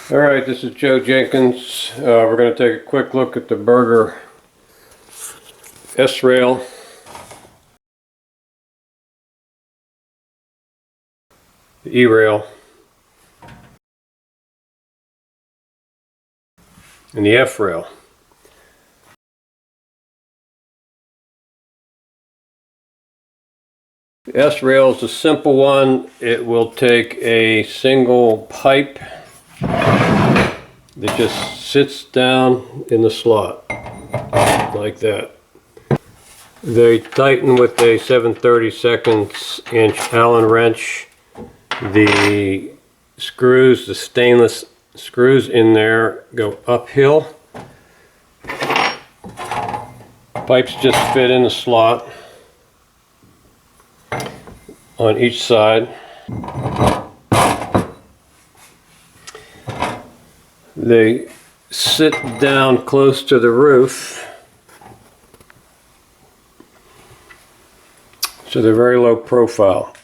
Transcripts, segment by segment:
Alright, this is Joe Jenkins. We're going to take a quick look at the Berger S-rail. The E-rail. And the F-rail. The S-rail is a simple one. It will take a single pipe that just sits down in the slot like that. They tighten with a 7/32 inch Allen wrench. The screws, the stainless screws in there, go uphill. Pipes just fit in the slot on each side. They sit down close to the roof, so they're very low profile.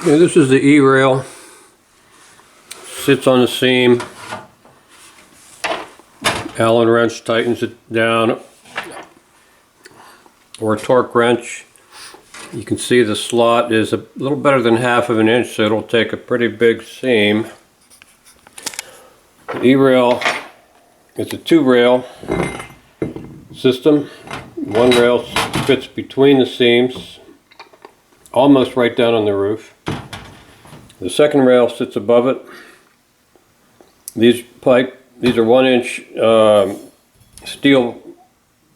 Yeah, this is the E-rail. Sits on the seam. Allen wrench tightens it down, or a torque wrench. You can see the slot is a little better than 1/2 inch, so it'll take a pretty big seam. The E-rail is a 2-rail system. One rail fits between the seams, almost right down on the roof. The second rail sits above it. These are 1-inch steel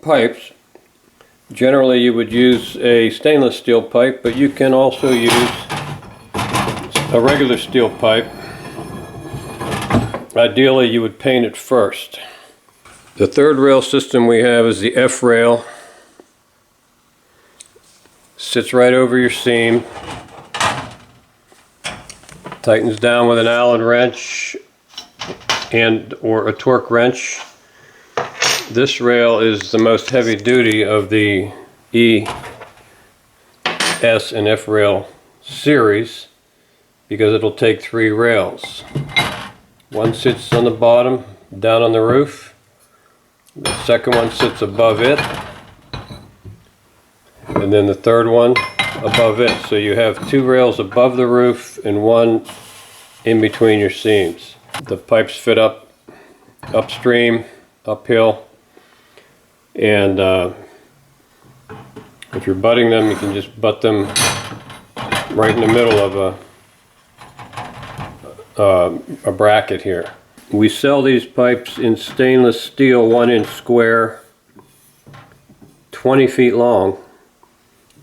pipes. Generally you would use a stainless steel pipe, but you can also use a regular steel pipe. Ideally you would paint it first. The third rail system we have is the F-rail. Sits right over your seam. Tightens down with an Allen wrench or a torque wrench. This rail is the most heavy duty of the E, S, and F rail series because it'll take 3 rails. One sits on the bottom, down on the roof. The second one sits above it. And then the third one above it. So you have 2 rails above the roof and 1 in between your seams. The pipes fit upstream, uphill. And if you're butting them, you can just butt them right in the middle of a bracket here. We sell these pipes in stainless steel 1-inch square, 20 feet long.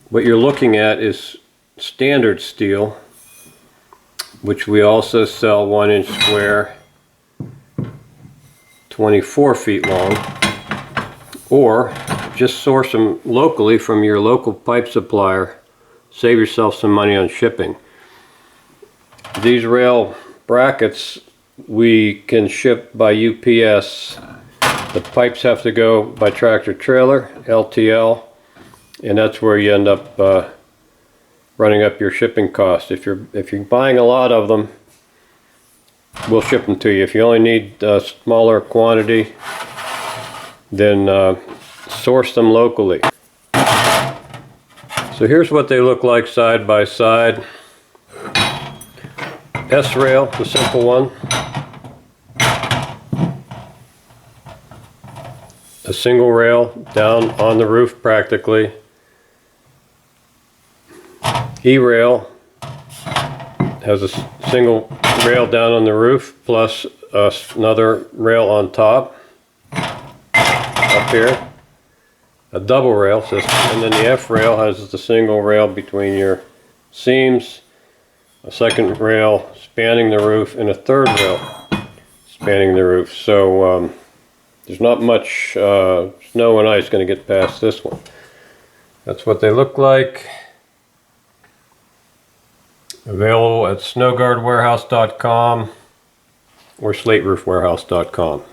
What you're looking at is standard steel, which we also sell 1-inch square, 24 feet long. Or just source them locally from your local pipe supplier. Save yourself some money on shipping. These rail brackets we can ship by UPS. The pipes have to go by tractor trailer, LTL, and that's where you end up running up your shipping cost. If you're buying a lot of them, we'll ship them to you. If you only need a smaller quantity, then source them locally. So here's what they look like side by side. S-rail, the simple one. A single rail down on the roof practically. E-rail has a single rail down on the roof plus another rail on top. Up here, a double rail system, and then the F-rail has the single rail between your seams, a second rail spanning the roof, and a third rail spanning the roof. So there's not much snow and ice going to get past this one. That's what they look like. Available at snowguardwarehouse.com or slateroofwarehouse.com.